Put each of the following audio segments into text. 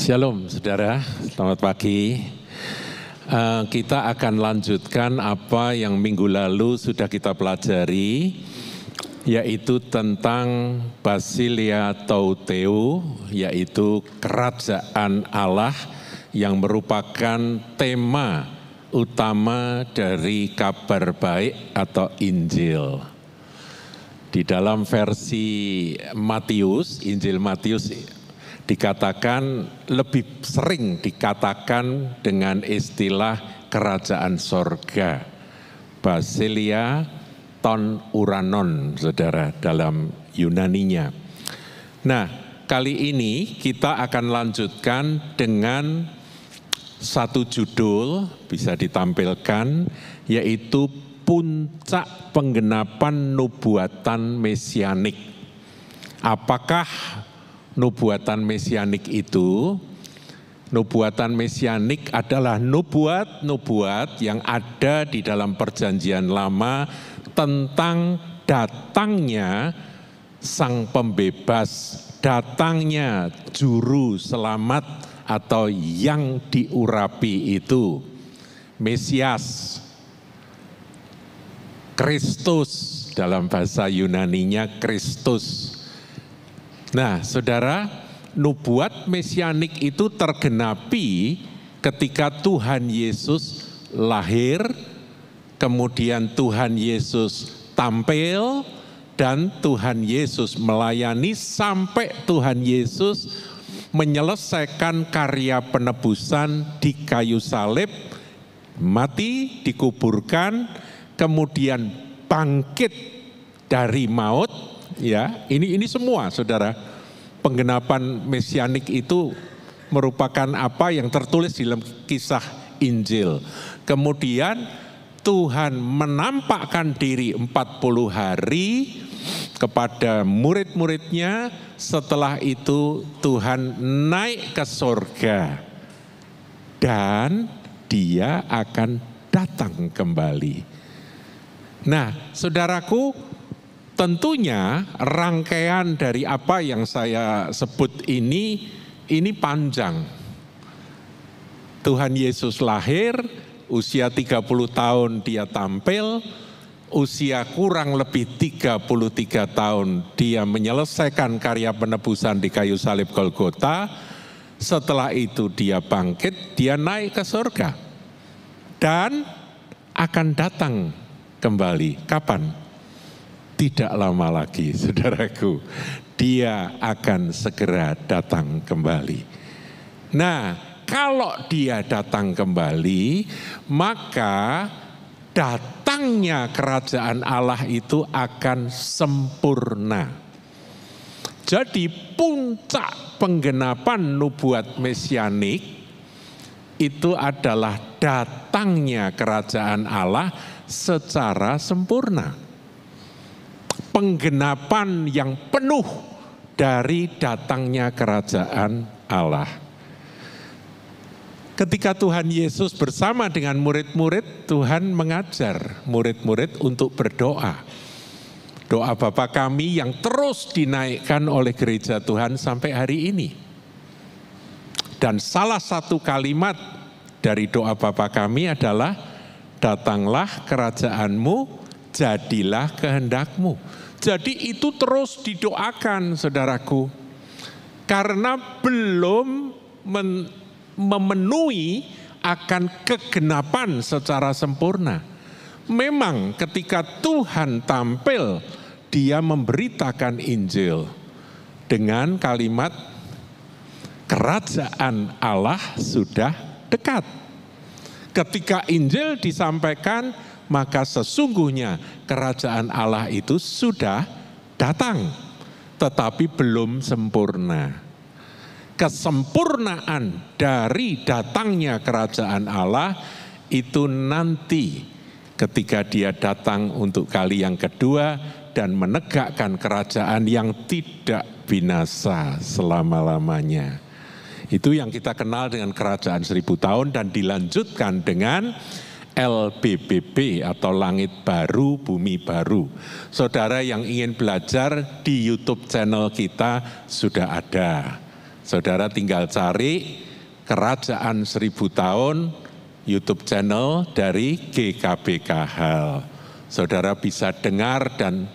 Shalom saudara, selamat pagi. Kita akan lanjutkan apa yang minggu lalu sudah kita pelajari, yaitu tentang Basileia tou Theou, yaitu kerajaan Allah yang merupakan tema utama dari kabar baik atau Injil. Di dalam versi Matius, Injil Matius dikatakan, lebih sering dikatakan dengan istilah kerajaan sorga, Basileia ton uranon, saudara, dalam Yunaninya. Nah, kali ini kita akan lanjutkan dengan satu judul, bisa ditampilkan, yaitu puncak penggenapan nubuatan mesianik. Apakah nubuatan mesianik itu? Nubuatan mesianik adalah nubuat-nubuat yang ada di dalam perjanjian lama tentang datangnya sang pembebas, datangnya juru selamat atau yang diurapi itu, Mesias, Kristus, dalam bahasa Yunaninya Kristus. Nah, saudara, nubuat mesianik itu tergenapi ketika Tuhan Yesus lahir, kemudian Tuhan Yesus tampil, dan Tuhan Yesus melayani sampai Tuhan Yesus menyelesaikan karya penebusan di kayu salib, mati, dikuburkan, kemudian bangkit dari maut. Ya, ini semua, saudara, penggenapan mesianik itu merupakan apa yang tertulis di dalam kisah Injil. Kemudian Tuhan menampakkan diri 40 hari kepada murid-muridnya. Setelah itu Tuhan naik ke sorga dan Dia akan datang kembali. Nah, saudaraku, tentunya rangkaian dari apa yang saya sebut ini panjang. Tuhan Yesus lahir, usia 30 tahun Dia tampil, usia kurang lebih 33 tahun Dia menyelesaikan karya penebusan di kayu salib Golgota. Setelah itu Dia bangkit, Dia naik ke surga dan akan datang kembali. Kapan? Tidak lama lagi, saudaraku, Dia akan segera datang kembali. Nah, kalau Dia datang kembali, maka datangnya kerajaan Allah itu akan sempurna. Jadi puncak penggenapan nubuat mesianik itu adalah datangnya kerajaan Allah secara sempurna. Penggenapan yang penuh dari datangnya kerajaan Allah. Ketika Tuhan Yesus bersama dengan murid-murid, Tuhan mengajar murid-murid untuk berdoa. Doa Bapa kami yang terus dinaikkan oleh gereja Tuhan sampai hari ini. Dan salah satu kalimat dari doa Bapa kami adalah, datanglah kerajaanmu, jadilah kehendakmu. Jadi itu terus didoakan, saudaraku, karena belum memenuhi akan kegenapan secara sempurna. Memang ketika Tuhan tampil, Dia memberitakan Injil dengan kalimat kerajaan Allah sudah dekat. Ketika Injil disampaikan, maka sesungguhnya kerajaan Allah itu sudah datang, tetapi belum sempurna. Kesempurnaan dari datangnya kerajaan Allah itu nanti ketika Dia datang untuk kali yang kedua dan menegakkan kerajaan yang tidak binasa selama-lamanya. Itu yang kita kenal dengan kerajaan 1000 tahun dan dilanjutkan dengan LBBB atau Langit Baru, Bumi Baru. Saudara yang ingin belajar di YouTube channel kita sudah ada. Saudara tinggal cari Kerajaan 1000 Tahun YouTube channel dari GKB Kahal. Saudara bisa dengar dan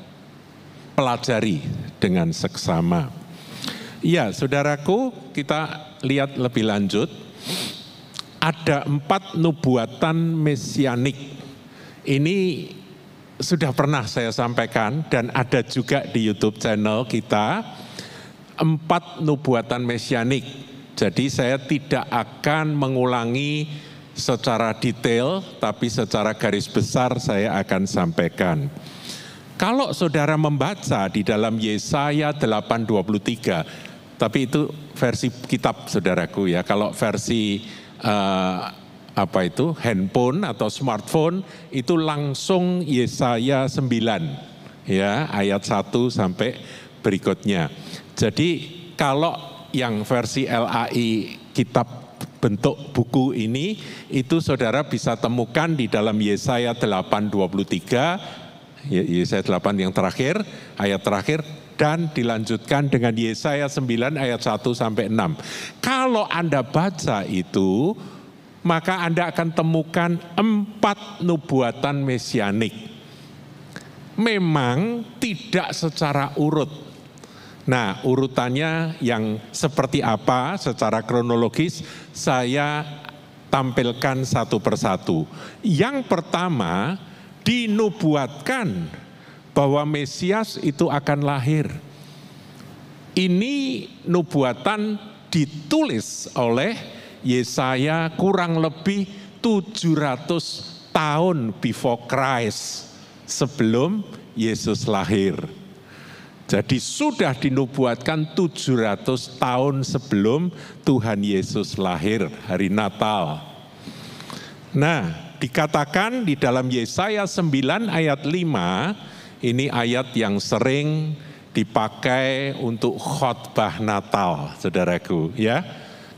pelajari dengan seksama. Ya, saudaraku, kita lihat lebih lanjut. Ada 4 nubuatan mesianik. Ini sudah pernah saya sampaikan dan ada juga di YouTube channel kita. 4 nubuatan mesianik. Jadi saya tidak akan mengulangi secara detail, tapi secara garis besar saya akan sampaikan. Kalau saudara membaca di dalam Yesaya 8:23, tapi itu versi kitab saudaraku ya. Kalau versi handphone atau smartphone itu langsung Yesaya 9 ya, ayat 1 sampai berikutnya. Jadi kalau yang versi LAI kitab bentuk buku ini, itu saudara bisa temukan di dalam Yesaya 8:23, Yesaya 8 yang terakhir, ayat terakhir, dan dilanjutkan dengan Yesaya 9 ayat 1 sampai 6. Kalau Anda baca itu, maka Anda akan temukan 4 nubuatan mesianik. Memang tidak secara urut. Nah, urutannya yang seperti apa secara kronologis saya tampilkan satu persatu. Yang pertama, dinubuatkan bahwa Mesias itu akan lahir. Ini nubuatan ditulis oleh Yesaya kurang lebih 700 tahun before Christ, sebelum Yesus lahir. Jadi sudah dinubuatkan 700 tahun sebelum Tuhan Yesus lahir, hari Natal. Nah, dikatakan di dalam Yesaya 9 ayat 5, ini ayat yang sering dipakai untuk khotbah Natal, saudaraku ya.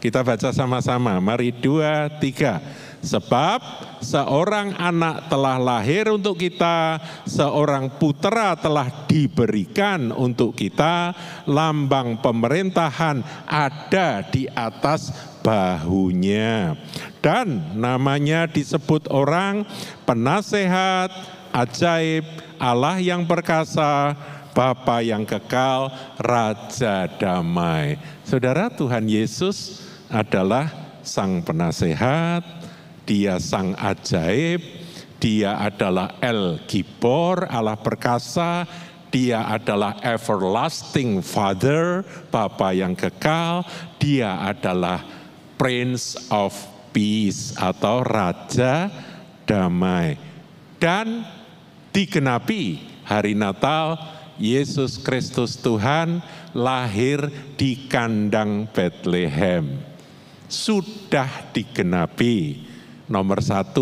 Kita baca sama-sama, mari 2, 3. Sebab seorang anak telah lahir untuk kita, seorang putera telah diberikan untuk kita, lambang pemerintahan ada di atas bahunya. Dan namanya disebut orang penasehat, ajaib, Allah yang perkasa, Bapa yang kekal, Raja damai. Saudara, Tuhan Yesus adalah sang penasehat, Dia sang ajaib, Dia adalah El Gibor, Allah perkasa, Dia adalah everlasting Father, Bapa yang kekal, Dia adalah Prince of Peace atau Raja damai. Dan digenapi hari Natal, Yesus Kristus Tuhan lahir di kandang Bethlehem. Sudah digenapi. Nomor 1,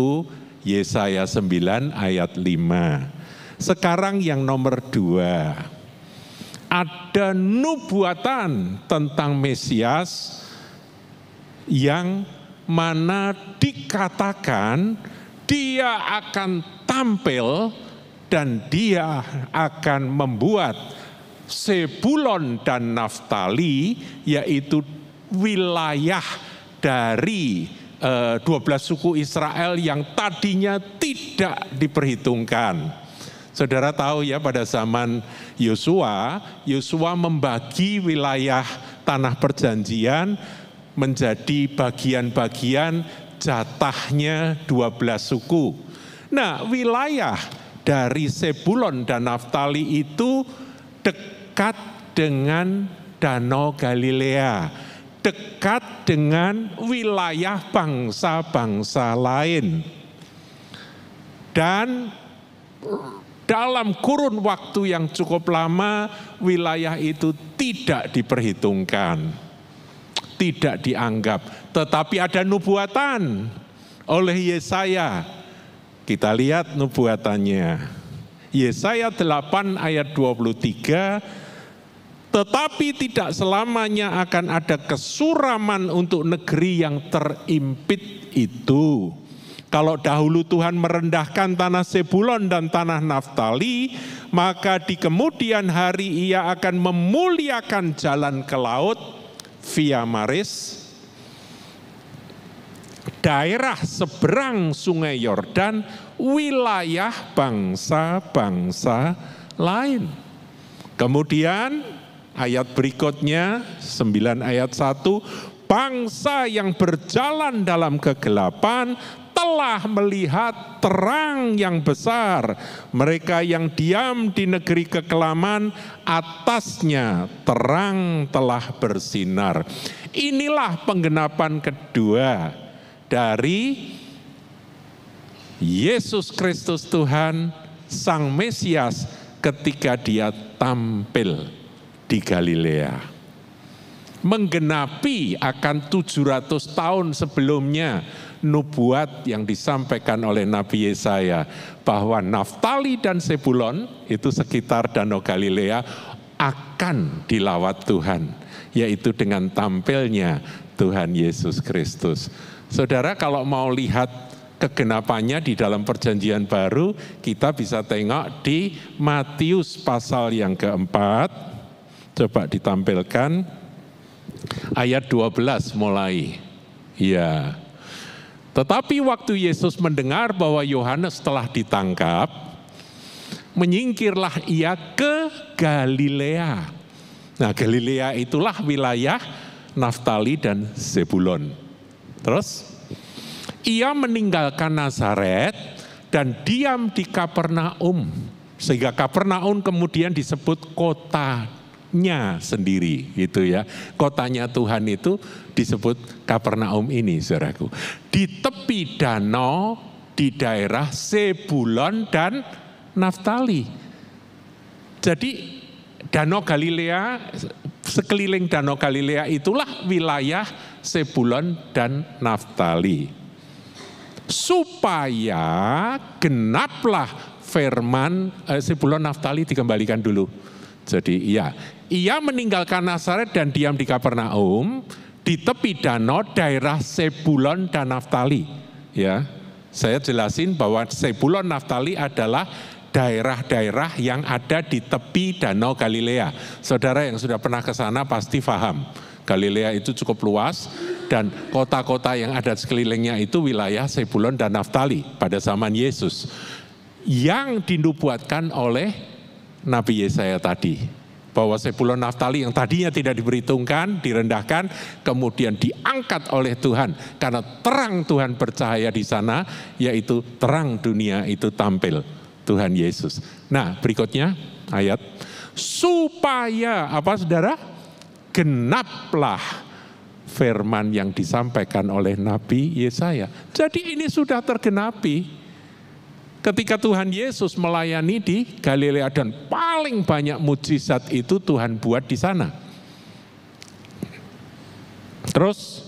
Yesaya 9 ayat 5. Sekarang yang nomor 2. Ada nubuatan tentang Mesias yang mana dikatakan dia akan tampil dan dia akan membuat Zebulon dan Naftali, yaitu wilayah dari 12 suku Israel yang tadinya tidak diperhitungkan. Saudara tahu ya, pada zaman Yosua membagi wilayah tanah perjanjian menjadi bagian-bagian, jatahnya 12 suku. Nah, wilayah dari Zebulon dan Naftali itu dekat dengan Danau Galilea, dekat dengan wilayah bangsa-bangsa lain. Dan dalam kurun waktu yang cukup lama, wilayah itu tidak diperhitungkan, tidak dianggap. Tetapi ada nubuatan oleh Yesaya. Kita lihat nubuatannya. Yesaya 8 ayat 23, tetapi tidak selamanya akan ada kesuraman untuk negeri yang terimpit itu. Kalau dahulu Tuhan merendahkan tanah Zebulon dan tanah Naftali, maka di kemudian hari Ia akan memuliakan jalan ke laut, Via Maris, daerah seberang Sungai Yordan, wilayah bangsa-bangsa lain. Kemudian ayat berikutnya 9 ayat 1, bangsa yang berjalan dalam kegelapan telah melihat terang yang besar. Mereka yang diam di negeri kekelaman, atasnya terang telah bersinar. Inilah penggenapan kedua dari Yesus Kristus Tuhan, Sang Mesias, ketika dia tampil di Galilea. Menggenapi akan 700 tahun sebelumnya nubuat yang disampaikan oleh Nabi Yesaya bahwa Naftali dan Zebulon, itu sekitar Danau Galilea, akan dilawat Tuhan, yaitu dengan tampilnya Tuhan Yesus Kristus. Saudara, kalau mau lihat kegenapannya di dalam Perjanjian Baru, kita bisa tengok di Matius pasal yang keempat. Coba ditampilkan ayat 12 mulai. Ya. Tetapi waktu Yesus mendengar bahwa Yohanes telah ditangkap, menyingkirlah ia ke Galilea. Nah, Galilea itulah wilayah Naftali dan Zebulon. Terus, ia meninggalkan Nazaret dan diam di Kapernaum. Sehingga Kapernaum kemudian disebut kotanya sendiri, gitu ya. Kotanya Tuhan itu disebut Kapernaum ini, saudaraku. Di tepi danau di daerah Zebulon dan Naftali. Jadi Danau Galilea, sekeliling Danau Galilea itulah wilayah Zebulon dan Naftali. Supaya genaplah firman, Zebulon Naftali dikembalikan dulu. Jadi ia meninggalkan Nazaret dan diam di Kapernaum, di tepi danau daerah Zebulon dan Naftali. Ya, saya jelasin bahwa Zebulon Naftali adalah daerah-daerah yang ada di tepi Danau Galilea. Saudara yang sudah pernah ke sana pasti paham. Galilea itu cukup luas dan kota-kota yang ada sekelilingnya itu wilayah Zebulon dan Naftali pada zaman Yesus. Yang dinubuatkan oleh Nabi Yesaya tadi. Bahwa Zebulon Naftali yang tadinya tidak diperhitungkan, direndahkan, kemudian diangkat oleh Tuhan. Karena terang Tuhan bercahaya di sana, yaitu terang dunia itu tampil. Tuhan Yesus. Nah, berikutnya ayat. Supaya, apa saudara? Genaplah firman yang disampaikan oleh Nabi Yesaya. Jadi ini sudah tergenapi. Ketika Tuhan Yesus melayani di Galilea dan paling banyak mujizat itu Tuhan buat di sana. Terus,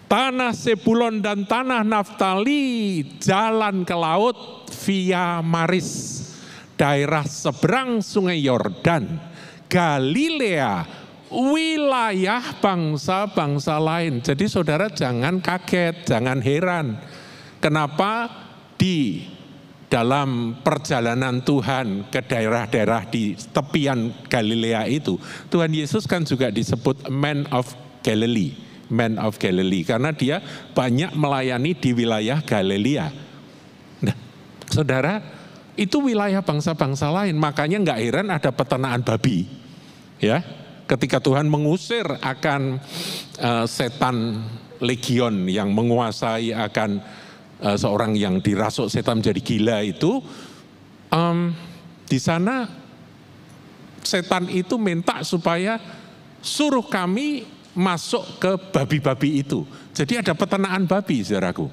tanah Zebulon dan tanah Naftali jalan ke laut via Maris, daerah seberang Sungai Yordan, Galilea, wilayah bangsa-bangsa lain. Jadi saudara jangan kaget, jangan heran. Kenapa di dalam perjalanan Tuhan ke daerah-daerah di tepian Galilea itu, Tuhan Yesus kan juga disebut Man of Galilee. Man of Galilee, karena dia banyak melayani di wilayah Galilea. Nah, saudara, itu wilayah bangsa-bangsa lain, makanya nggak heran ada peternakan babi. Ya, ketika Tuhan mengusir akan setan legion yang menguasai akan seorang yang dirasuk setan menjadi gila itu, di sana setan itu minta supaya suruh kami masuk ke babi-babi itu. Jadi ada peternakan babi, saudaraku.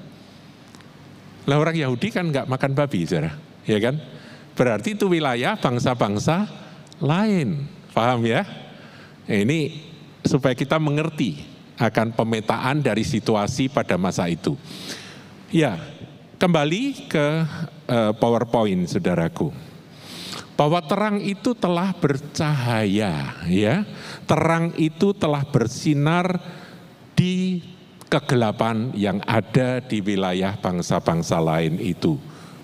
Lah orang Yahudi kan nggak makan babi, saudara, ya kan? Berarti itu wilayah bangsa-bangsa lain, paham ya? Ini supaya kita mengerti akan pemetaan dari situasi pada masa itu. Ya, kembali ke PowerPoint, saudaraku. Bahwa terang itu telah bercahaya, ya. Terang itu telah bersinar di kegelapan yang ada di wilayah bangsa-bangsa lain itu.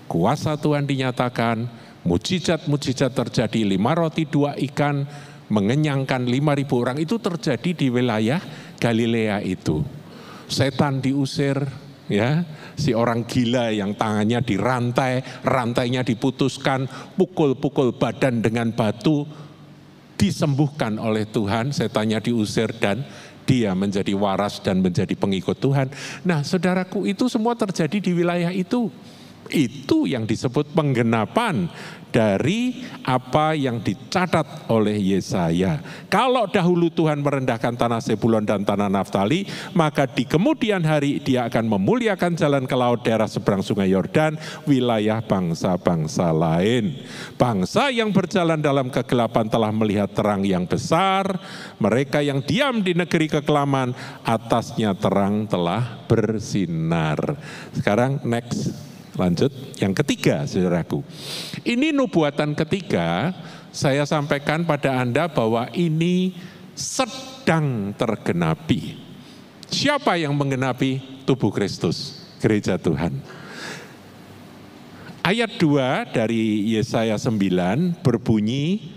Kuasa Tuhan dinyatakan, mujizat-mujizat terjadi, 5 roti 2 ikan, mengenyangkan 5.000 orang itu terjadi di wilayah Galilea itu. Setan diusir, ya, si orang gila yang tangannya dirantai, rantainya diputuskan, pukul-pukul badan dengan batu, disembuhkan oleh Tuhan, setannya diusir dan dia menjadi waras dan menjadi pengikut Tuhan. Nah, saudaraku, itu semua terjadi di wilayah itu. Itu yang disebut penggenapan dari apa yang dicatat oleh Yesaya. Kalau dahulu Tuhan merendahkan tanah Zebulon dan tanah Naftali, maka di kemudian hari Dia akan memuliakan jalan ke laut daerah seberang sungai Yordan, wilayah bangsa-bangsa lain. Bangsa yang berjalan dalam kegelapan telah melihat terang yang besar, mereka yang diam di negeri kekelaman, atasnya terang telah bersinar. Sekarang next. Lanjut, yang ketiga, saudaraku. Ini nubuatan ketiga, saya sampaikan pada Anda bahwa ini sedang tergenapi. Siapa yang menggenapi? Tubuh Kristus, gereja Tuhan. Ayat 2 dari Yesaya 9 berbunyi,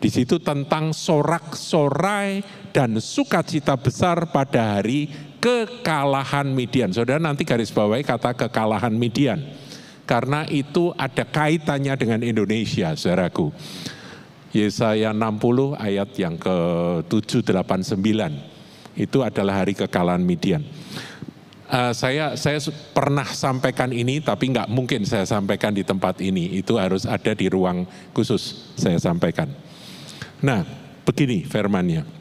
di situ tentang sorak-sorai dan sukacita besar pada hari kekalahan Midian. Saudara nanti garis bawahi kata kekalahan Midian. Karena itu ada kaitannya dengan Indonesia, saudaraku. Yesaya 60 ayat yang ke-789. Itu adalah hari kekalahan Midian. Saya pernah sampaikan ini, tapi nggak mungkin saya sampaikan di tempat ini. Itu harus ada di ruang khusus saya sampaikan. Nah, begini firman-Nya.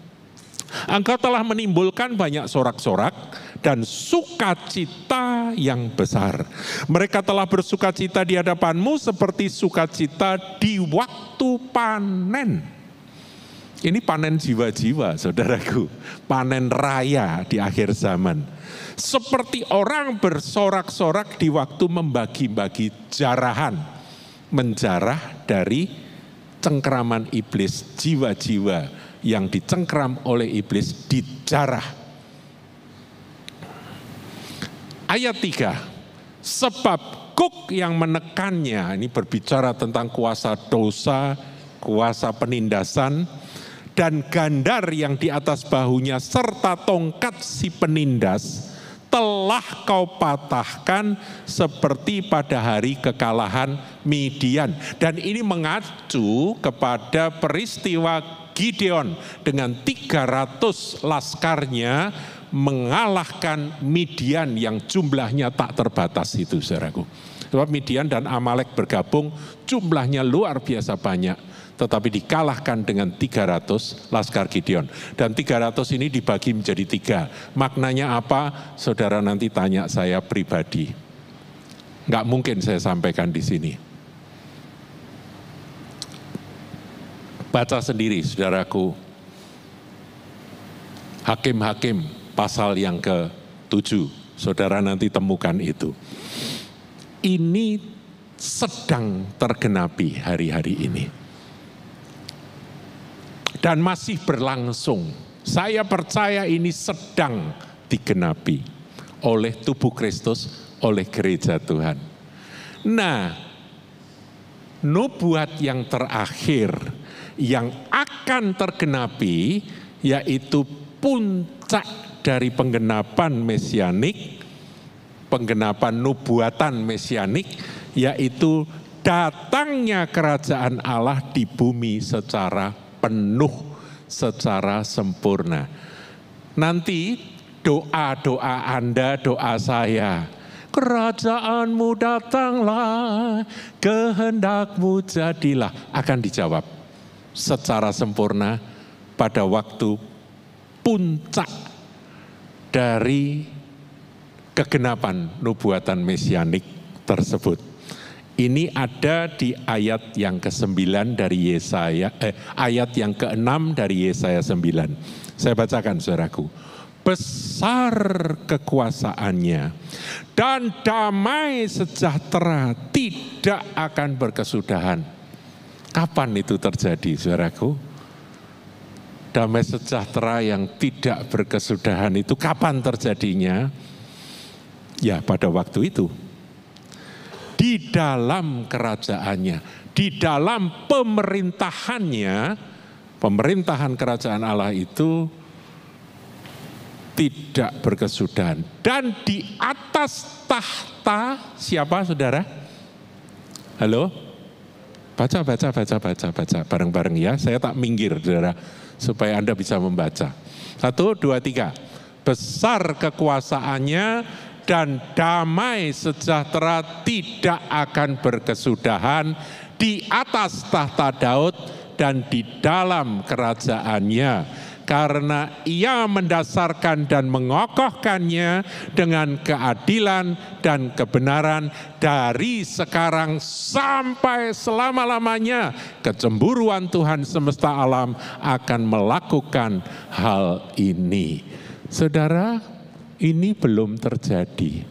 Engkau telah menimbulkan banyak sorak-sorak dan sukacita yang besar. Mereka telah bersukacita di hadapanmu seperti sukacita di waktu panen. Ini panen jiwa-jiwa, saudaraku. Panen raya di akhir zaman. Seperti orang bersorak-sorak di waktu membagi-bagi jarahan. Menjarah dari cengkraman iblis, jiwa-jiwa yang dicengkram oleh iblis dijarah. Ayat 3, sebab kuk yang menekannya, ini berbicara tentang kuasa dosa, kuasa penindasan, dan gandar yang di atas bahunya serta tongkat si penindas, telah kau patahkan seperti pada hari kekalahan Midian. Dan ini mengacu kepada peristiwa Gideon dengan 300 laskarnya mengalahkan Midian yang jumlahnya tak terbatas itu, saudaraku. Sebab Midian dan Amalek bergabung jumlahnya luar biasa banyak, tetapi dikalahkan dengan 300 laskar Gideon. Dan 300 ini dibagi menjadi 3. Maknanya apa? Saudara nanti tanya saya pribadi. Nggak mungkin saya sampaikan di sini. Baca sendiri, saudaraku. Hakim-hakim pasal yang ke-7. Saudara nanti temukan itu. Ini sedang tergenapi hari-hari ini. Dan masih berlangsung. Saya percaya ini sedang digenapi oleh tubuh Kristus, oleh gereja Tuhan. Nah, nubuat yang terakhir yang akan tergenapi, yaitu puncak dari penggenapan mesianik, penggenapan nubuatan mesianik, yaitu datangnya kerajaan Allah di bumi secara penuh, secara sempurna. Nanti doa-doa Anda, doa saya, kerajaanmu datanglah, kehendakmu jadilah, akan dijawab secara sempurna pada waktu puncak dari kegenapan nubuatan mesianik tersebut. Ini ada di ayat yang ke-9 dari Yesaya, ayat yang ke-6 dari Yesaya 9. Saya bacakan, saudaraku. Besar kekuasaannya dan damai sejahtera tidak akan berkesudahan. Kapan itu terjadi, saudaraku? Damai sejahtera yang tidak berkesudahan itu kapan terjadinya? Ya, pada waktu itu. Di dalam kerajaannya, di dalam pemerintahannya, Pemerintahan kerajaan Allah itu tidak berkesudahan. Dan di atas tahta siapa saudara? Halo? Baca bareng-bareng ya. Saya tak minggir saudara, supaya Anda bisa membaca. 1, 2, 3. Besar kekuasaannya dan damai sejahtera tidak akan berkesudahan di atas tahta Daud dan di dalam kerajaannya. Karena ia mendasarkan dan mengokohkannya dengan keadilan dan kebenaran dari sekarang sampai selama-lamanya. Kecemburuan Tuhan semesta alam akan melakukan hal ini. Saudara, ini belum terjadi,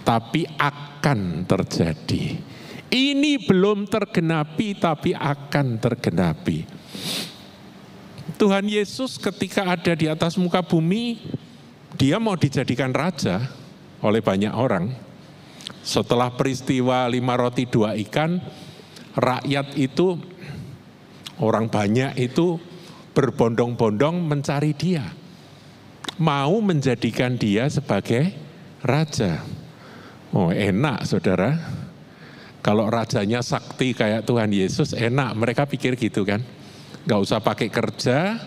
tapi akan terjadi. Ini belum tergenapi, tapi akan tergenapi. Tuhan Yesus ketika ada di atas muka bumi, dia mau dijadikan raja oleh banyak orang. Setelah peristiwa 5 roti 2 ikan, rakyat itu, orang banyak itu berbondong-bondong mencari dia. Mau menjadikan dia sebagai raja. Oh enak saudara, kalau rajanya sakti kayak Tuhan Yesus enak, mereka pikir gitu kan. Gak usah pakai kerja,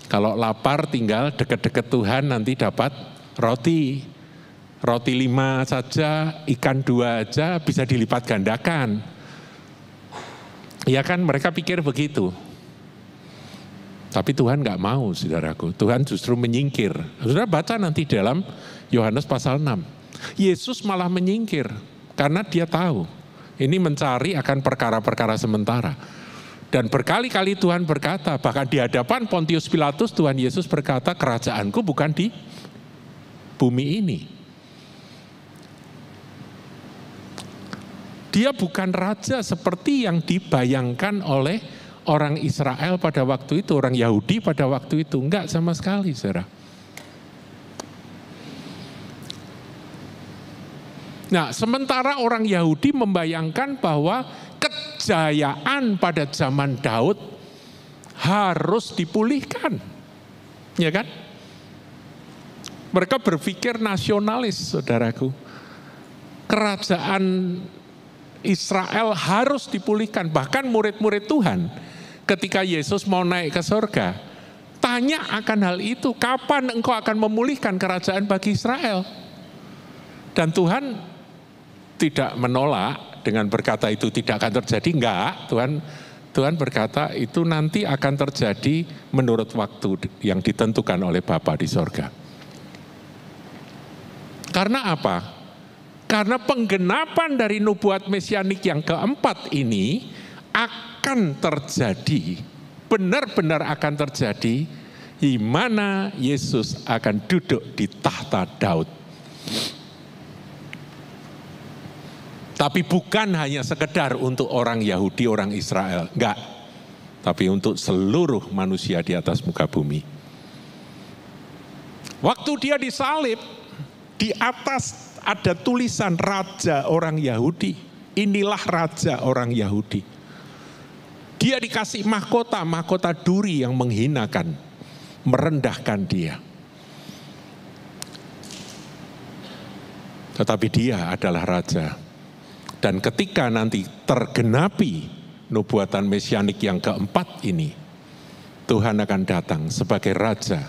kalau lapar tinggal deket-deket Tuhan nanti dapat roti. Roti 5 saja, ikan 2 aja bisa dilipat gandakan. Ya kan mereka pikir begitu. Tapi Tuhan gak mau saudaraku, Tuhan justru menyingkir. Saudara baca nanti dalam Yohanes pasal 6. Yesus malah menyingkir karena dia tahu ini mencari akan perkara-perkara sementara. Dan berkali-kali Tuhan berkata, bahkan di hadapan Pontius Pilatus Tuhan Yesus berkata, kerajaanku bukan di bumi ini. Dia bukan raja seperti yang dibayangkan oleh orang Israel pada waktu itu, orang Yahudi pada waktu itu. Enggak sama sekali, saudara. Nah, sementara orang Yahudi membayangkan bahwa kejayaan pada zaman Daud harus dipulihkan, ya kan? Mereka berpikir nasionalis, saudaraku. Kerajaan Israel harus dipulihkan. Bahkan murid-murid Tuhan ketika Yesus mau naik ke surga, tanya akan hal itu, kapan engkau akan memulihkan kerajaan bagi Israel? Dan Tuhan tidak menolak dengan berkata itu tidak akan terjadi, enggak. Tuhan berkata itu nanti akan terjadi menurut waktu yang ditentukan oleh Bapa di sorga. Karena apa? Karena penggenapan dari nubuat mesianik yang keempat ini akan terjadi, benar-benar akan terjadi, di mana Yesus akan duduk di tahta Daud. Tapi bukan hanya sekedar untuk orang Yahudi, orang Israel. Enggak. Tapi untuk seluruh manusia di atas muka bumi. Waktu dia disalib, di atas ada tulisan Raja orang Yahudi. Inilah Raja orang Yahudi. Dia dikasih mahkota, mahkota duri yang menghinakan, merendahkan dia. Tetapi dia adalah Raja. Dan ketika nanti tergenapi nubuatan mesianik yang keempat ini, Tuhan akan datang sebagai Raja,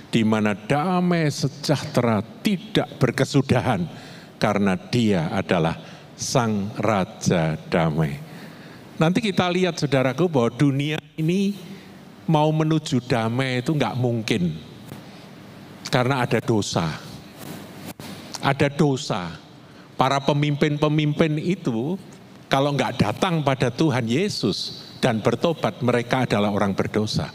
di mana damai sejahtera tidak berkesudahan, karena dia adalah Sang Raja Damai. Nanti kita lihat saudaraku bahwa dunia ini mau menuju damai itu enggak mungkin, karena ada dosa. Ada dosa. Para pemimpin-pemimpin itu kalau enggak datang pada Tuhan Yesus dan bertobat, mereka adalah orang berdosa.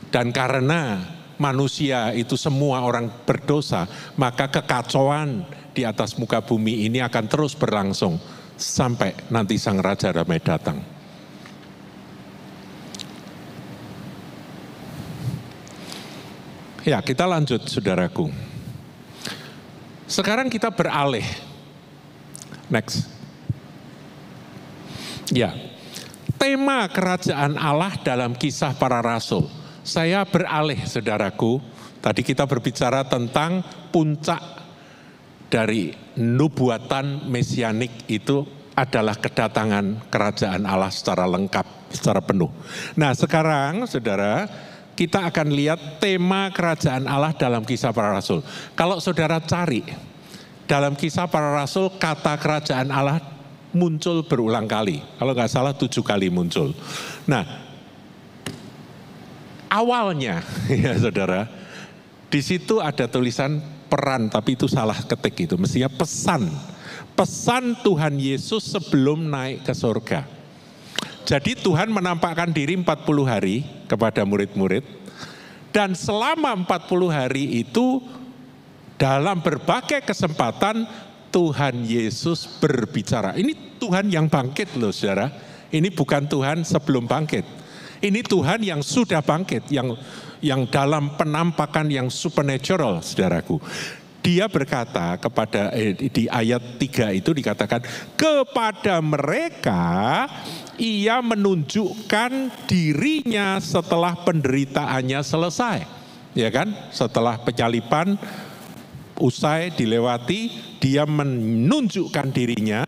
Dan karena manusia itu semua orang berdosa, maka kekacauan di atas muka bumi ini akan terus berlangsung sampai nanti Sang Raja Damai datang. Ya, kita lanjut saudaraku. Sekarang kita beralih. Next. Ya, tema kerajaan Allah dalam Kisah Para Rasul. Saya beralih, saudaraku. Tadi kita berbicara tentang puncak dari nubuatan mesianik itu adalah kedatangan kerajaan Allah secara lengkap, secara penuh. Nah sekarang saudara, kita akan lihat tema kerajaan Allah dalam Kisah Para Rasul. Kalau saudara cari dalam Kisah Para Rasul, kata kerajaan Allah muncul berulang kali. Kalau nggak salah 7 kali muncul. Nah, awalnya ya saudara, di situ ada tulisan peran, tapi itu salah ketik itu. Mestinya pesan. Pesan Tuhan Yesus sebelum naik ke surga. Jadi Tuhan menampakkan diri 40 hari kepada murid-murid. Dan selama 40 hari itu dalam berbagai kesempatan Tuhan Yesus berbicara. Ini Tuhan yang bangkit loh saudara. Ini bukan Tuhan sebelum bangkit. Ini Tuhan yang sudah bangkit. Yang dalam penampakan yang supernatural saudaraku. Dia berkata kepada, di ayat 3 itu dikatakan, kepada mereka ia menunjukkan dirinya setelah penderitaannya selesai. Ya kan? Setelah penyaliban usai dilewati, dia menunjukkan dirinya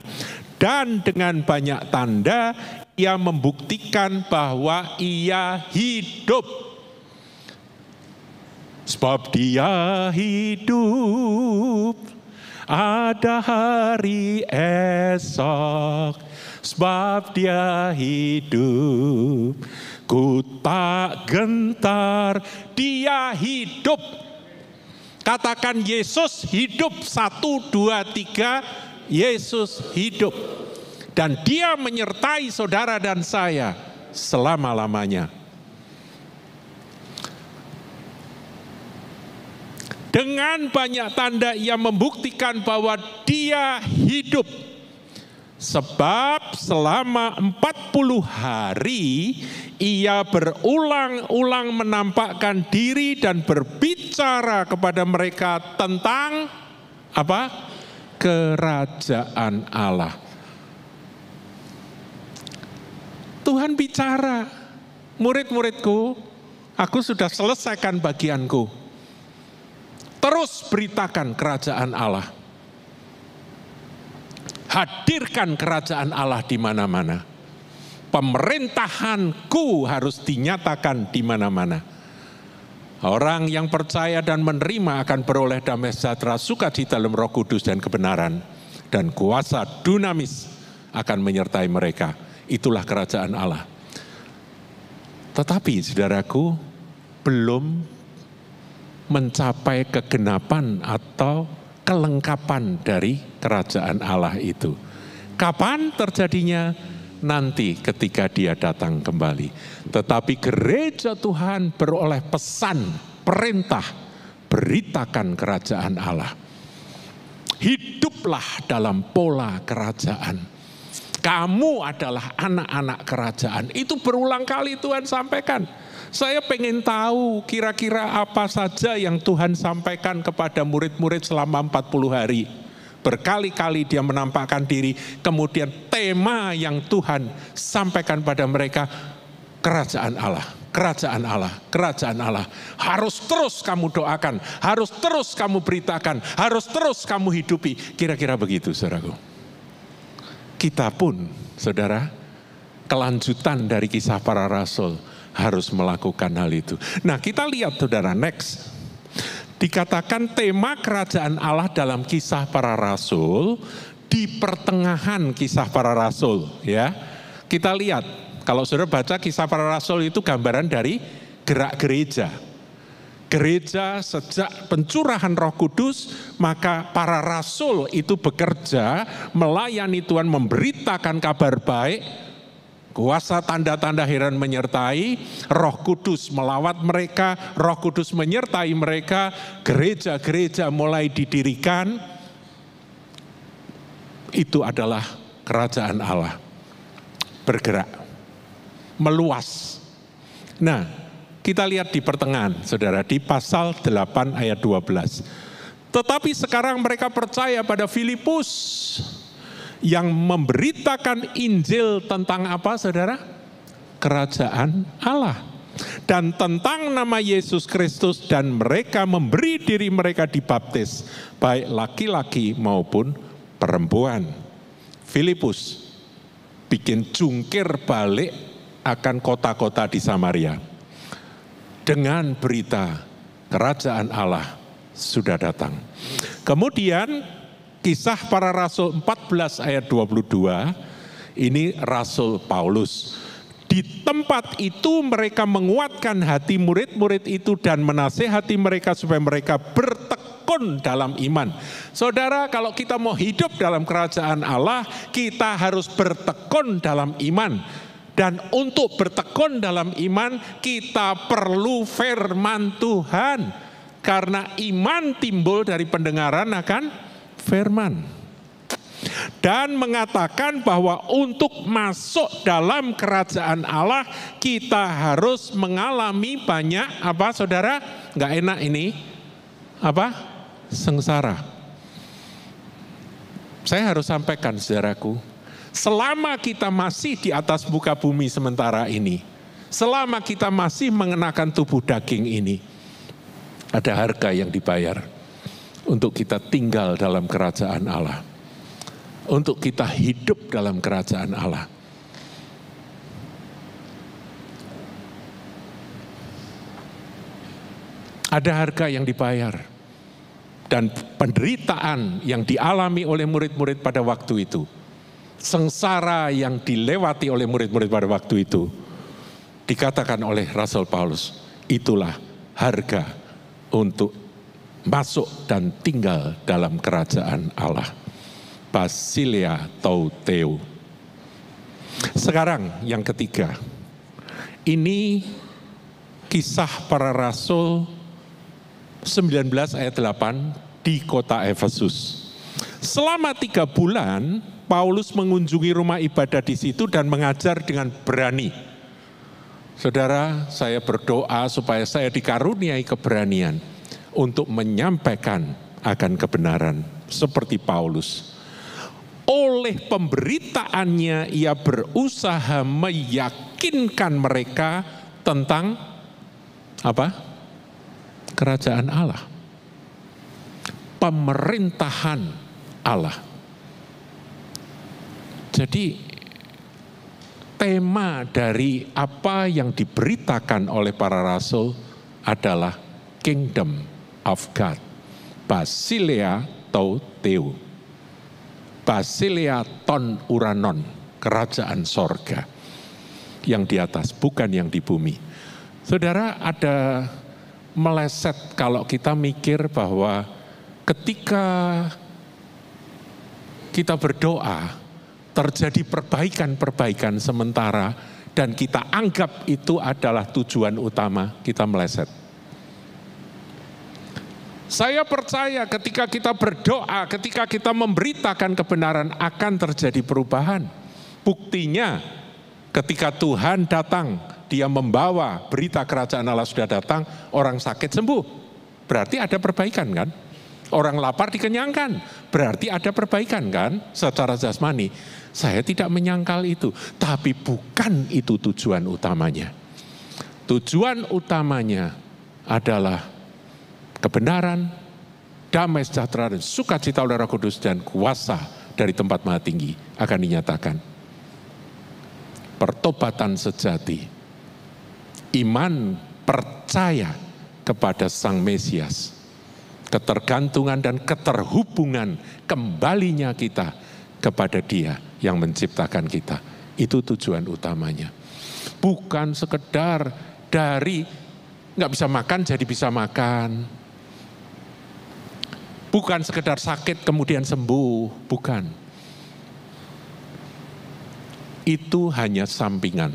dan dengan banyak tanda ia membuktikan bahwa ia hidup. Sebab dia hidup, ada hari esok. Sebab dia hidup, ku tak gentar, dia hidup. Katakan Yesus hidup, 1, 2, 3, Yesus hidup. Dan dia menyertai saudara dan saya selama-lamanya. Dengan banyak tanda ia membuktikan bahwa dia hidup. Sebab selama 40 hari ia berulang-ulang menampakkan diri dan berbicara kepada mereka tentang apa? Kerajaan Allah. Tuhan bicara, murid-muridku, aku sudah selesaikan bagianku. Terus beritakan kerajaan Allah. Hadirkan kerajaan Allah di mana-mana. Pemerintahanku harus dinyatakan di mana-mana. Orang yang percaya dan menerima akan beroleh damai sejahtera, sukacita dalam Roh Kudus dan kebenaran. Dan kuasa dunamis akan menyertai mereka. Itulah kerajaan Allah. Tetapi saudaraku, belum mencapai kegenapan atau kelengkapan dari kerajaan Allah itu. Kapan terjadinya? Nanti ketika dia datang kembali. Tetapi gereja Tuhan beroleh pesan, perintah, beritakan kerajaan Allah. Hiduplah dalam pola kerajaan. Kamu adalah anak-anak kerajaan. Itu berulang kali Tuhan sampaikan. Saya pengen tahu kira-kira apa saja yang Tuhan sampaikan kepada murid-murid selama 40 hari. Berkali-kali dia menampakkan diri, kemudian tema yang Tuhan sampaikan pada mereka, kerajaan Allah, kerajaan Allah, kerajaan Allah. Harus terus kamu doakan, harus terus kamu beritakan, harus terus kamu hidupi. Kira-kira begitu saudaraku. Kita pun saudara, kelanjutan dari kisah para rasul, harus melakukan hal itu. Nah kita lihat saudara, next. Dikatakan tema kerajaan Allah dalam kisah para rasul, di pertengahan kisah para rasul. Ya, kita lihat, kalau saudara baca kisah para rasul itu gambaran dari gerak gereja. Gereja sejak pencurahan Roh Kudus, maka para rasul itu bekerja, melayani Tuhan, memberitakan kabar baik. Kuasa tanda-tanda heran menyertai, Roh Kudus melawat mereka, Roh Kudus menyertai mereka, gereja-gereja mulai didirikan. Itu adalah kerajaan Allah. Bergerak, meluas. Nah, kita lihat di pertengahan, saudara, di pasal 8 ayat 12. Tetapi sekarang mereka percaya pada Filipus, yang memberitakan Injil tentang apa saudara? kerajaan Allah. Dan tentang nama Yesus Kristus, dan mereka memberi diri mereka dibaptis, baik laki-laki maupun perempuan. Filipus bikin jungkir balik akan kota-kota di Samaria dengan berita kerajaan Allah sudah datang. Kemudian Kisah Para Rasul 14 ayat 22, ini Rasul Paulus. Di tempat itu mereka menguatkan hati murid-murid itu dan menasehati mereka supaya mereka bertekun dalam iman. Saudara, kalau kita mau hidup dalam kerajaan Allah, kita harus bertekun dalam iman. Dan untuk bertekun dalam iman, kita perlu firman Tuhan. Karena iman timbul dari pendengaran akan firman. Dan mengatakan bahwa untuk masuk dalam kerajaan Allah, kita harus mengalami banyak, apa saudara? Nggak enak ini, apa? Sengsara. Saya harus sampaikan, saudaraku, selama kita masih di atas muka bumi sementara ini, selama kita masih mengenakan tubuh daging ini, ada harga yang dibayar untuk kita tinggal dalam kerajaan Allah, untuk kita hidup dalam kerajaan Allah. Ada harga yang dibayar dan penderitaan yang dialami oleh murid-murid pada waktu itu, sengsara yang dilewati oleh murid-murid pada waktu itu, dikatakan oleh Rasul Paulus, itulah harga untuk masuk dan tinggal dalam kerajaan Allah. Basileia atau Theo. Sekarang yang ketiga, ini Kisah Para Rasul 19 ayat 8 di kota Efesus. Selama 3 bulan, Paulus mengunjungi rumah ibadah di situ dan mengajar dengan berani. Saudara, saya berdoa supaya saya dikaruniai keberanian untuk menyampaikan akan kebenaran seperti Paulus. Oleh pemberitaannya, ia berusaha meyakinkan mereka tentang apa? Kerajaan Allah, pemerintahan Allah. Jadi tema dari apa yang diberitakan oleh para rasul adalah Kingdom of God, Basileia atau Theo. Basileia ton uranon, kerajaan sorga yang di atas, bukan yang di bumi. Saudara, ada meleset kalau kita mikir bahwa ketika kita berdoa, terjadi perbaikan-perbaikan sementara, dan kita anggap itu adalah tujuan utama, kita meleset. Saya percaya ketika kita berdoa, ketika kita memberitakan kebenaran, akan terjadi perubahan. Buktinya ketika Tuhan datang, dia membawa berita kerajaan Allah sudah datang, orang sakit sembuh. Berarti ada perbaikan kan? Orang lapar dikenyangkan, berarti ada perbaikan kan? Secara jasmani. Saya tidak menyangkal itu, tapi bukan itu tujuan utamanya. Tujuan utamanya adalah kebenaran, damai sejahtera, dan sukacita oleh Roh Kudus, dan kuasa dari tempat maha tinggi akan dinyatakan. Pertobatan sejati, iman percaya kepada Sang Mesias, ketergantungan dan keterhubungan kembalinya kita kepada Dia yang menciptakan kita. Itu tujuan utamanya. Bukan sekedar dari nggak bisa makan jadi bisa makan. Bukan sekedar sakit kemudian sembuh, bukan. Itu hanya sampingan.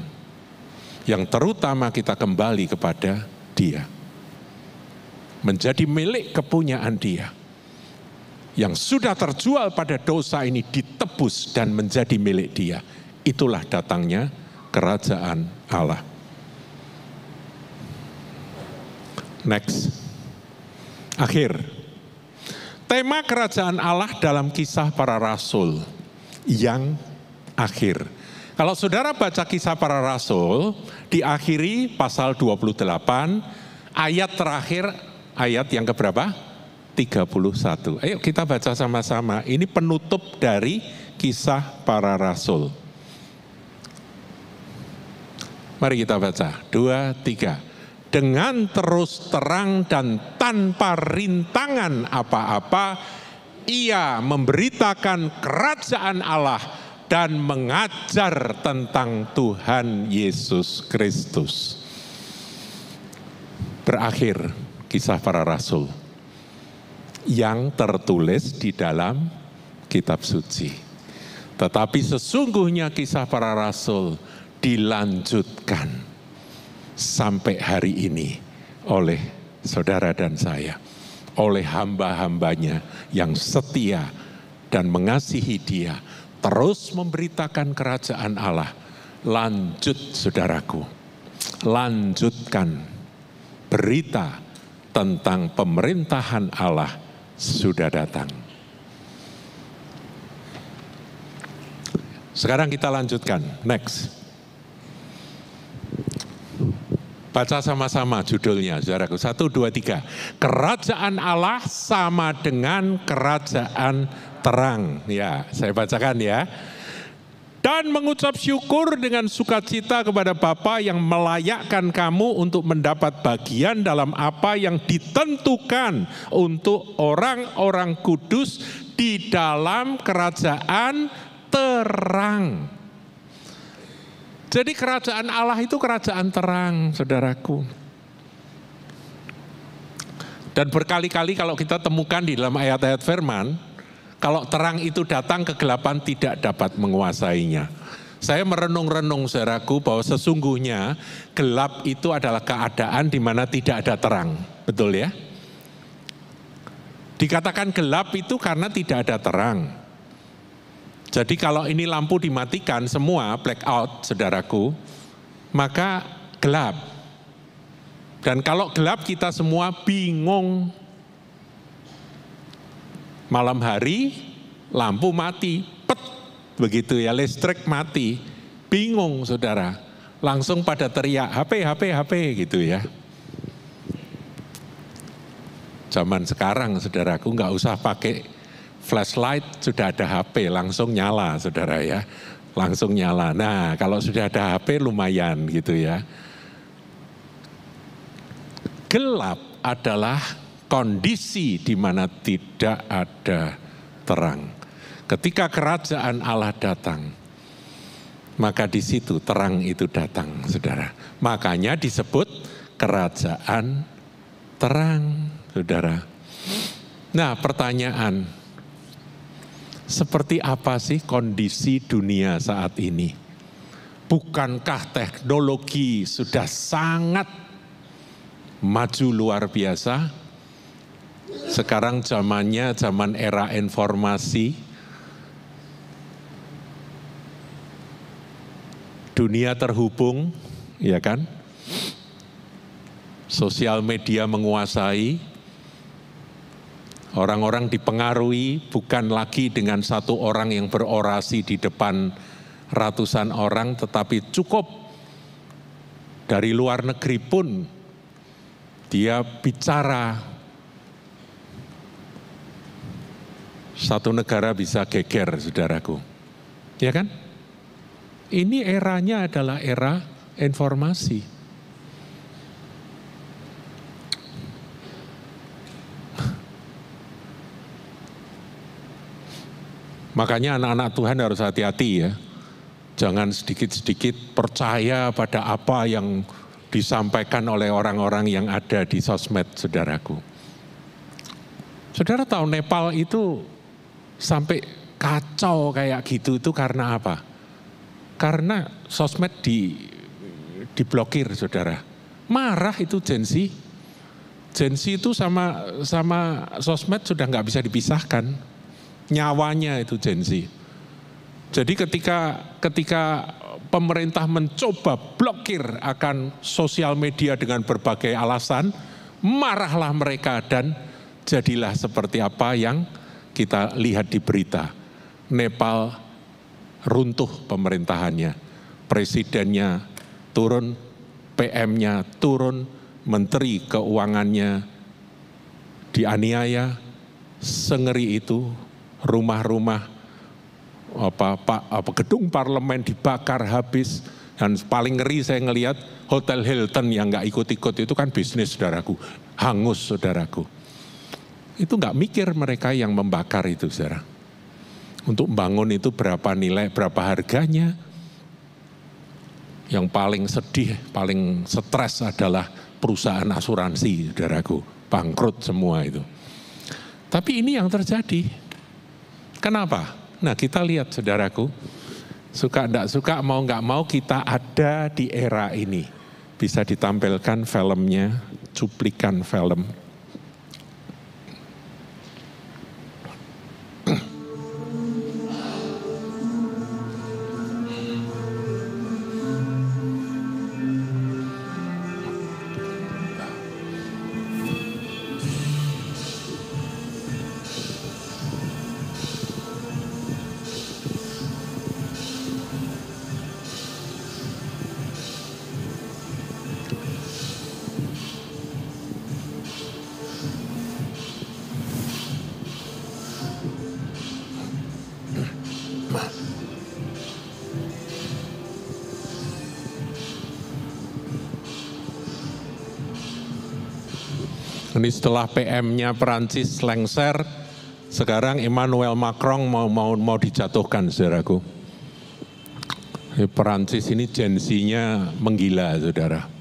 Yang terutama kita kembali kepada Dia. Menjadi milik kepunyaan Dia. Yang sudah terjual pada dosa ini ditebus dan menjadi milik Dia. Itulah datangnya kerajaan Allah. Next. Akhir. Tema kerajaan Allah dalam Kisah Para Rasul yang akhir. Kalau saudara baca Kisah Para Rasul, diakhiri pasal 28, ayat terakhir, ayat yang keberapa? 31. Ayo kita baca sama-sama, ini penutup dari Kisah Para Rasul. Mari kita baca, 2, 3. Dengan terus terang dan tanpa rintangan apa-apa, ia memberitakan kerajaan Allah dan mengajar tentang Tuhan Yesus Kristus. Berakhir Kisah Para Rasul yang tertulis di dalam kitab suci. Tetapi sesungguhnya Kisah Para Rasul dilanjutkan sampai hari ini oleh saudara dan saya, oleh hamba-hambanya yang setia dan mengasihi Dia, terus memberitakan kerajaan Allah. Lanjut saudaraku, lanjutkan berita tentang pemerintahan Allah sudah datang. Sekarang kita lanjutkan, next. Baca sama-sama judulnya, saudaraku. 1, 2, 3. Kerajaan Allah sama dengan kerajaan terang. Ya, saya bacakan ya. Dan mengucap syukur dengan sukacita kepada Bapa yang melayakkan kamu untuk mendapat bagian dalam apa yang ditentukan untuk orang-orang kudus di dalam kerajaan terang. Jadi kerajaan Allah itu kerajaan terang, saudaraku. Dan berkali-kali kalau kita temukan di dalam ayat-ayat firman, kalau terang itu datang, kegelapan tidak dapat menguasainya. Saya merenung-renung saudaraku bahwa sesungguhnya gelap itu adalah keadaan di mana tidak ada terang. Betul ya? Dikatakan gelap itu karena tidak ada terang. Jadi kalau ini lampu dimatikan semua, blackout saudaraku, maka gelap. Dan kalau gelap kita semua bingung. Malam hari lampu mati, pet, begitu ya, listrik mati, bingung saudara, langsung pada teriak HP gitu ya. Zaman sekarang saudaraku nggak usah pakai flashlight, sudah ada HP, langsung nyala saudara ya, langsung nyala. Nah kalau sudah ada HP lumayan gitu ya. Gelap adalah kondisi di mana tidak ada terang. Ketika kerajaan Allah datang, maka di situ terang itu datang, saudara. Makanya disebut kerajaan terang, saudara. Nah, pertanyaan, seperti apa sih kondisi dunia saat ini? Bukankah teknologi sudah sangat maju luar biasa? Sekarang zamannya zaman era informasi, dunia terhubung, ya kan? Sosial media menguasai, orang-orang dipengaruhi bukan lagi dengan satu orang yang berorasi di depan ratusan orang, tetapi cukup dari luar negeri pun dia bicara. Satu negara bisa geger, saudaraku. Ya kan? Ini eranya adalah era informasi. Makanya anak-anak Tuhan harus hati-hati ya. Jangan sedikit-sedikit percaya pada apa yang disampaikan oleh orang-orang yang ada di sosmed, saudaraku. Saudara tahu Nepal itu sampai kacau kayak gitu itu karena apa? Karena sosmed diblokir, saudara. Marah itu Gen Z. Gen Z itu sama sosmed sudah nggak bisa dipisahkan. Nyawanya itu Gen Z. Jadi ketika pemerintah mencoba blokir akan sosial media dengan berbagai alasan, marahlah mereka dan jadilah seperti apa yang kita lihat di berita. Nepal runtuh pemerintahannya. presidennya turun, PM-nya turun, menteri keuangannya dianiaya, sengeri itu, rumah-rumah, gedung parlemen dibakar habis, dan paling ngeri saya ngelihat Hotel Hilton yang nggak ikut-ikut itu kan bisnis, saudaraku, hangus, saudaraku. Itu nggak mikir mereka yang membakar itu, saudara. Untuk bangun itu berapa nilai, berapa harganya. Yang paling sedih, paling stres adalah perusahaan asuransi, saudaraku, bangkrut semua itu. Tapi ini yang terjadi. Kenapa? Nah, kita lihat, saudaraku, suka enggak suka, mau enggak mau kita ada di era ini. Bisa ditampilkan filmnya, cuplikan film. Ini setelah PM-nya Perancis lengser, sekarang Emmanuel Macron mau dijatuhkan, saudaraku. Perancis ini gensinya menggila, saudara.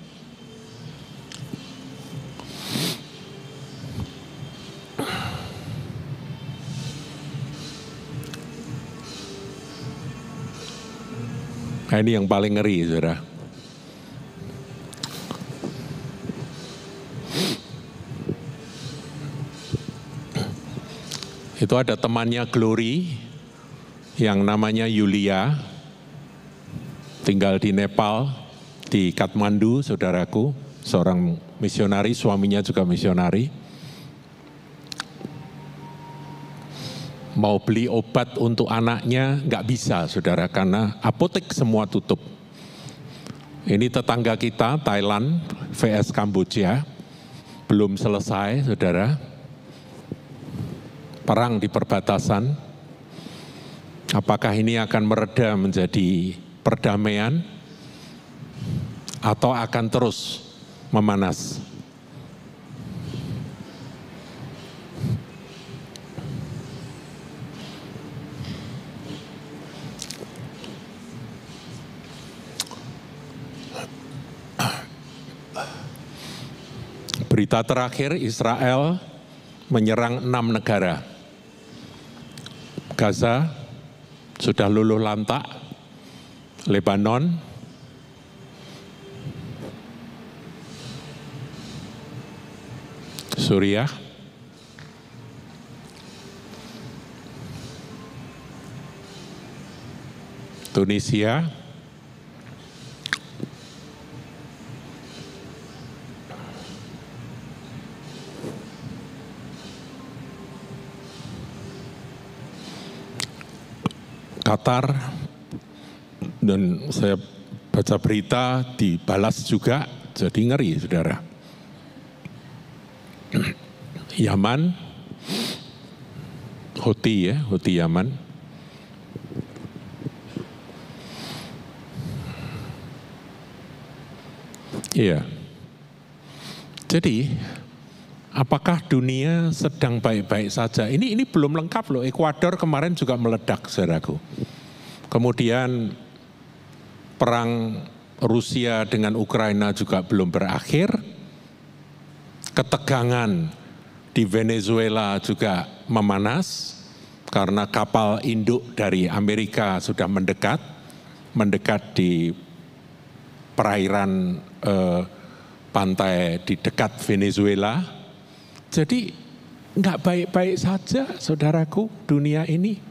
Nah, ini yang paling ngeri, saudara. Itu ada temannya Glory yang namanya Yulia, tinggal di Nepal, di Kathmandu, saudaraku, seorang misionari, suaminya juga misionari. Mau beli obat untuk anaknya nggak bisa, saudara, karena apotek semua tutup. Ini tetangga kita, Thailand, vs Kamboja, belum selesai, saudara. Perang di perbatasan, apakah ini akan mereda menjadi perdamaian atau akan terus memanas? Berita terakhir, Israel menyerang 6 negara. Gaza sudah luluh lantak, Lebanon, Suriah, Tunisia, Qatar, dan saya baca berita dibalas juga, jadi ngeri, saudara. Yaman, Houthi ya, Houthi Yaman. Iya. Jadi, apakah dunia sedang baik-baik saja? Ini belum lengkap loh. Ekuador kemarin juga meledak, saudaraku. Kemudian perang Rusia dengan Ukraina juga belum berakhir. Ketegangan di Venezuela juga memanas karena kapal induk dari Amerika sudah mendekat di perairan pantai di dekat Venezuela. Jadi nggak baik-baik saja, saudaraku, dunia ini.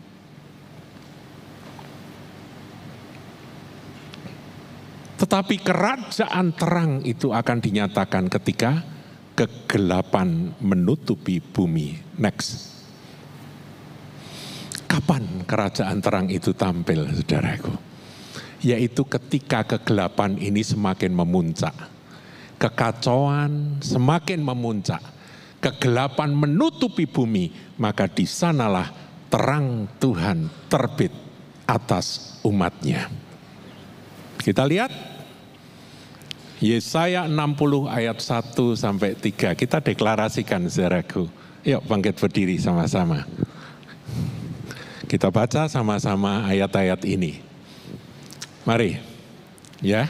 Tetapi kerajaan terang itu akan dinyatakan ketika kegelapan menutupi bumi. Next. Kapan kerajaan terang itu tampil, saudaraku? yaitu ketika kegelapan ini semakin memuncak. Kekacauan semakin memuncak, kegelapan menutupi bumi, maka di sanalah terang Tuhan terbit atas umatnya. Kita lihat Yesaya 60 ayat 1 sampai 3. Kita deklarasikan, saudaraku. Yuk bangkit berdiri sama-sama. Kita baca sama-sama ayat-ayat ini. Mari, ya.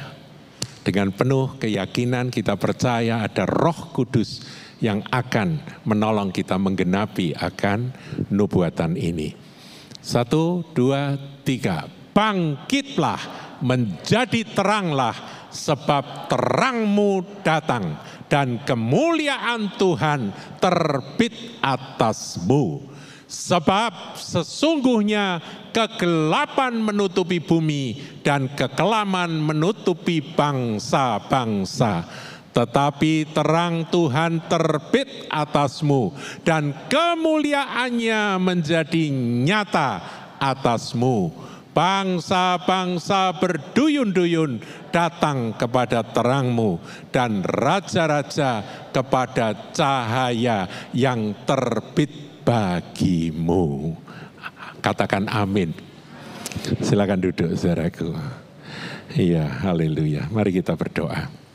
Dengan penuh keyakinan kita percaya ada Roh Kudus yang akan menolong kita menggenapi akan nubuatan ini. 1, 2, 3. Bangkitlah, menjadi teranglah, sebab terangmu datang dan kemuliaan Tuhan terbit atasmu. Sebab sesungguhnya kegelapan menutupi bumi dan kekelaman menutupi bangsa-bangsa. Tetapi terang Tuhan terbit atasmu dan kemuliaannya menjadi nyata atasmu. Bangsa-bangsa berduyun-duyun datang kepada terangmu dan raja-raja kepada cahaya yang terbit bagimu. Katakan amin. Silakan duduk, saudaraku. Iya, haleluya. Mari kita berdoa.